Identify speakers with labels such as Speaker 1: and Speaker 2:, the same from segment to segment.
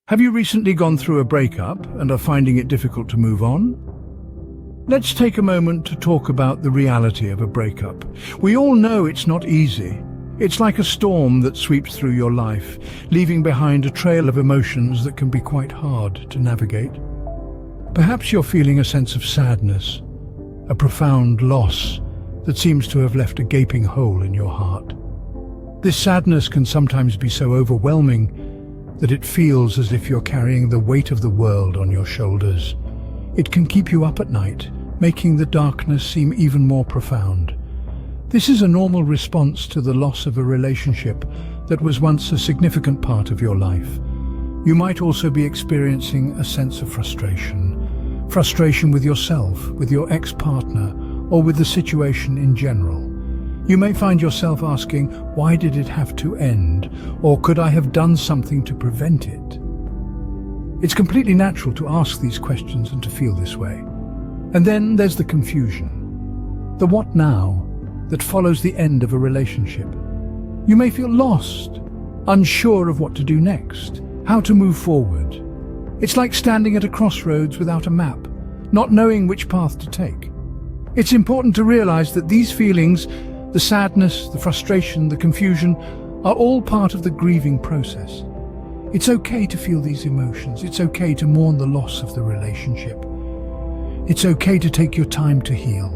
Speaker 1: Have you recently gone through a breakup and are finding it difficult to move on? Let's take a moment to talk about the reality of a breakup. We all know it's not easy. It's like a storm that sweeps through your life, leaving behind a trail of emotions that can be quite hard to navigate. Perhaps you're feeling a sense of sadness, a profound loss that seems to have left a gaping hole in your heart. This sadness can sometimes be so overwhelming that it feels as if you're carrying the weight of the world on your shoulders. It can keep you up at night, making the darkness seem even more profound. This is a normal response to the loss of a relationship that was once a significant part of your life. You might also be experiencing a sense of frustration. Frustration with yourself, with your ex-partner, or with the situation in general. You may find yourself asking, why did it have to end? Or could I have done something to prevent it? It's completely natural to ask these questions and to feel this way. And then there's the confusion. The what now that follows the end of a relationship. You may feel lost, unsure of what to do next, how to move forward. It's like standing at a crossroads without a map, not knowing which path to take. It's important to realize that these feelings, the sadness, the frustration, the confusion, are all part of the grieving process. It's okay to feel these emotions. It's okay to mourn the loss of the relationship. It's okay to take your time to heal.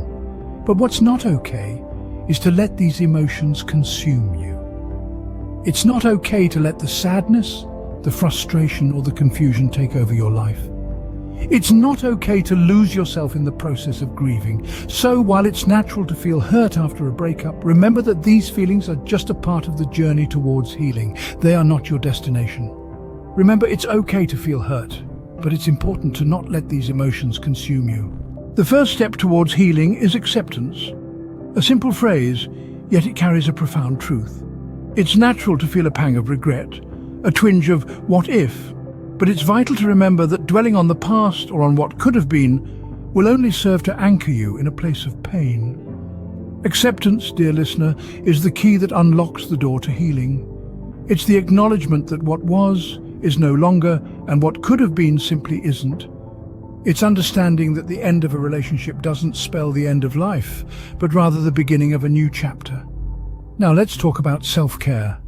Speaker 1: But what's not okay is to let these emotions consume you. It's not okay to let the sadness, the frustration, or the confusion take over your life. It's not okay to lose yourself in the process of grieving. So while it's natural to feel hurt after a breakup, remember that these feelings are just a part of the journey towards healing. They are not your destination. Remember, it's okay to feel hurt, but it's important to not let these emotions consume you. The first step towards healing is acceptance. A simple phrase, yet it carries a profound truth. It's natural to feel a pang of regret, a twinge of what if, but it's vital to remember that dwelling on the past or on what could have been will only serve to anchor you in a place of pain. Acceptance, dear listener, is the key that unlocks the door to healing. It's the acknowledgement that what was is no longer, and what could have been simply isn't. It's understanding that the end of a relationship doesn't spell the end of life, but rather the beginning of a new chapter. Now let's talk about self-care.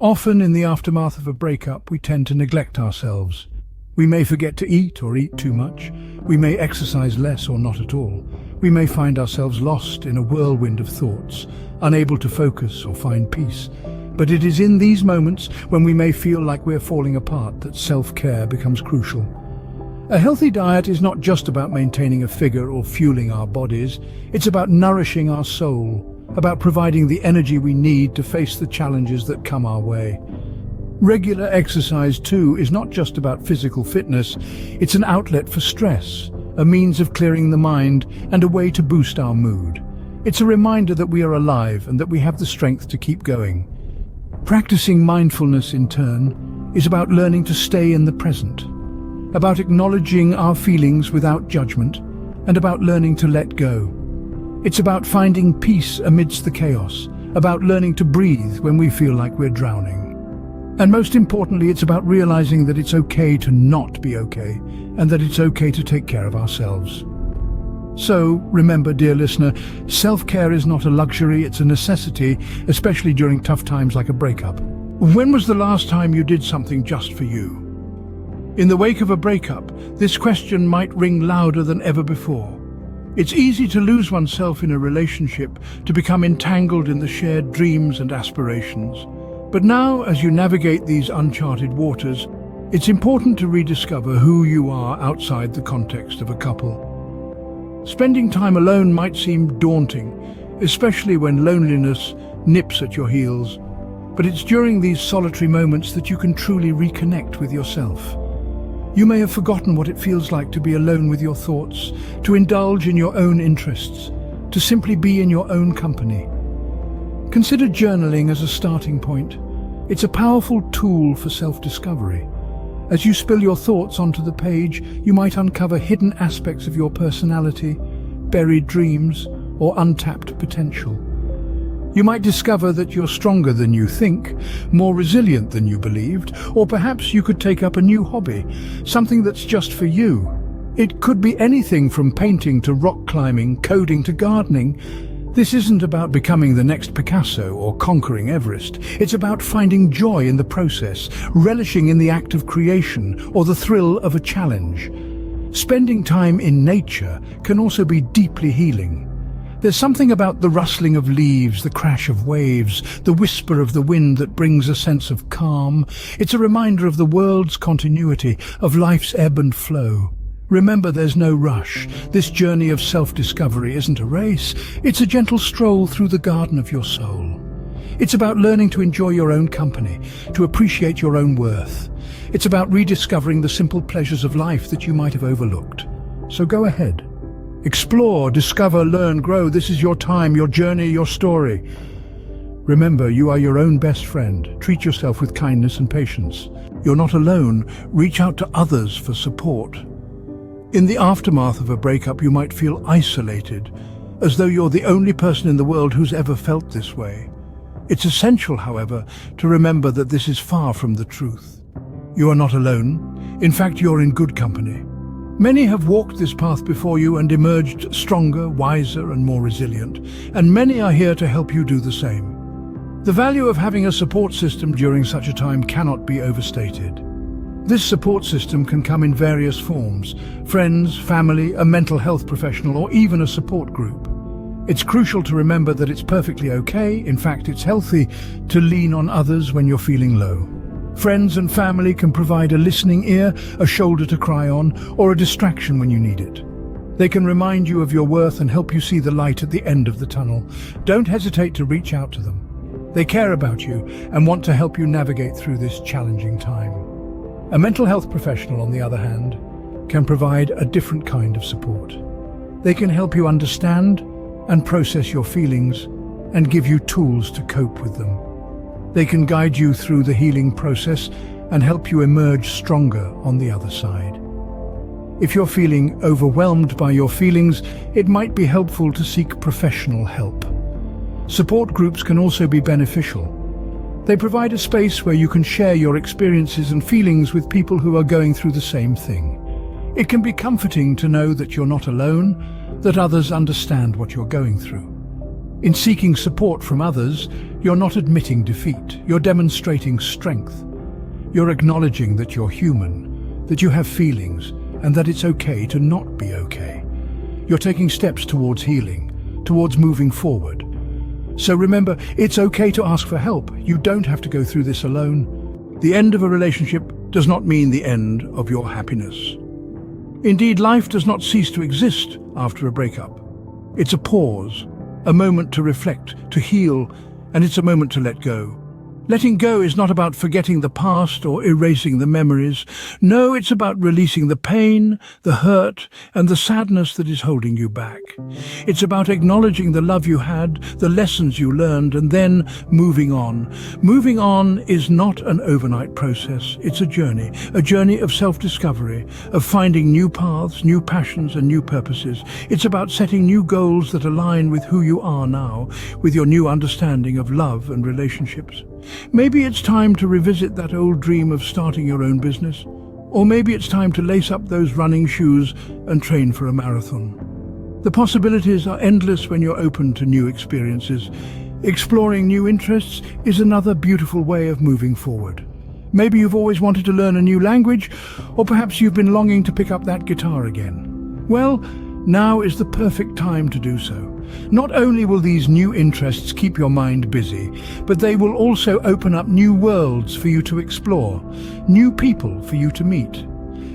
Speaker 1: Often in the aftermath of a breakup, we tend to neglect ourselves. We may forget to eat or eat too much. We may exercise less or not at all. We may find ourselves lost in a whirlwind of thoughts, unable to focus or find peace. But it is in these moments when we may feel like we're falling apart that self-care becomes crucial. A healthy diet is not just about maintaining a figure or fueling our bodies. It's about nourishing our soul, about providing the energy we need to face the challenges that come our way. Regular exercise, too, is not just about physical fitness. It's an outlet for stress, a means of clearing the mind, and a way to boost our mood. It's a reminder that we are alive and that we have the strength to keep going. Practicing mindfulness, in turn, is about learning to stay in the present, about acknowledging our feelings without judgment, and about learning to let go. It's about finding peace amidst the chaos, about learning to breathe when we feel like we're drowning. And most importantly, it's about realizing that it's okay to not be okay, and that it's okay to take care of ourselves. So, remember, dear listener, self-care is not a luxury, it's a necessity, especially during tough times like a breakup. When was the last time you did something just for you? In the wake of a breakup, this question might ring louder than ever before. It's easy to lose oneself in a relationship, to become entangled in the shared dreams and aspirations. But now, as you navigate these uncharted waters, it's important to rediscover who you are outside the context of a couple. Spending time alone might seem daunting, especially when loneliness nips at your heels. But it's during these solitary moments that you can truly reconnect with yourself. You may have forgotten what it feels like to be alone with your thoughts, to indulge in your own interests, to simply be in your own company. Consider journaling as a starting point. It's a powerful tool for self-discovery. As you spill your thoughts onto the page, you might uncover hidden aspects of your personality, buried dreams, or untapped potential. You might discover that you're stronger than you think, more resilient than you believed, or perhaps you could take up a new hobby, something that's just for you. It could be anything from painting to rock climbing, coding to gardening. This isn't about becoming the next Picasso or conquering Everest. It's about finding joy in the process, relishing in the act of creation or the thrill of a challenge. Spending time in nature can also be deeply healing. There's something about the rustling of leaves, the crash of waves, the whisper of the wind that brings a sense of calm. It's a reminder of the world's continuity, of life's ebb and flow. Remember, there's no rush. This journey of self-discovery isn't a race. It's a gentle stroll through the garden of your soul. It's about learning to enjoy your own company, to appreciate your own worth. It's about rediscovering the simple pleasures of life that you might have overlooked. So go ahead. Explore, discover, learn, grow. This is your time, your journey, your story. Remember, you are your own best friend. Treat yourself with kindness and patience. You're not alone. Reach out to others for support. In the aftermath of a breakup, you might feel isolated, as though you're the only person in the world who's ever felt this way. It's essential, however, to remember that this is far from the truth. You are not alone. In fact, you're in good company. Many have walked this path before you and emerged stronger, wiser, and more resilient, and many are here to help you do the same. The value of having a support system during such a time cannot be overstated. This support system can come in various forms: friends, family, a mental health professional, or even a support group. It's crucial to remember that it's perfectly okay, in fact it's healthy, to lean on others when you're feeling low. Friends and family can provide a listening ear, a shoulder to cry on, or a distraction when you need it. They can remind you of your worth and help you see the light at the end of the tunnel. Don't hesitate to reach out to them. They care about you and want to help you navigate through this challenging time. A mental health professional, on the other hand, can provide a different kind of support. They can help you understand and process your feelings and give you tools to cope with them. They can guide you through the healing process and help you emerge stronger on the other side. If you're feeling overwhelmed by your feelings, it might be helpful to seek professional help. Support groups can also be beneficial. They provide a space where you can share your experiences and feelings with people who are going through the same thing. It can be comforting to know that you're not alone, that others understand what you're going through. In seeking support from others, you're not admitting defeat, you're demonstrating strength. You're acknowledging that you're human, that you have feelings, and that it's okay to not be okay. You're taking steps towards healing, towards moving forward. So remember, it's okay to ask for help. You don't have to go through this alone. The end of a relationship does not mean the end of your happiness. Indeed, life does not cease to exist after a breakup. It's a pause, a moment to reflect, to heal, and it's a moment to let go. Letting go is not about forgetting the past or erasing the memories. No, it's about releasing the pain, the hurt, and the sadness that is holding you back. It's about acknowledging the love you had, the lessons you learned, and then moving on. Moving on is not an overnight process. It's a journey of self-discovery, of finding new paths, new passions, and new purposes. It's about setting new goals that align with who you are now, with your new understanding of love and relationships. Maybe it's time to revisit that old dream of starting your own business. Or maybe it's time to lace up those running shoes and train for a marathon. The possibilities are endless when you're open to new experiences. Exploring new interests is another beautiful way of moving forward. Maybe you've always wanted to learn a new language, or perhaps you've been longing to pick up that guitar again. Well, now is the perfect time to do so. Not only will these new interests keep your mind busy, but they will also open up new worlds for you to explore, new people for you to meet.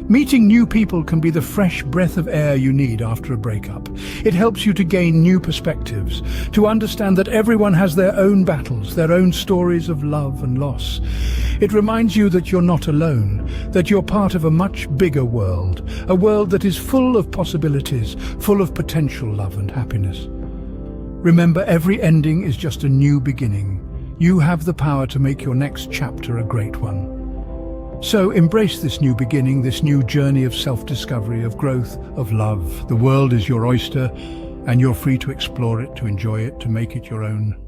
Speaker 1: Meeting new people can be the fresh breath of air you need after a breakup. It helps you to gain new perspectives, to understand that everyone has their own battles, their own stories of love and loss. It reminds you that you're not alone, that you're part of a much bigger world, a world that is full of possibilities, full of potential love and happiness. Remember, every ending is just a new beginning. You have the power to make your next chapter a great one. So embrace this new beginning, this new journey of self-discovery, of growth, of love. The world is your oyster, and you're free to explore it, to enjoy it, to make it your own.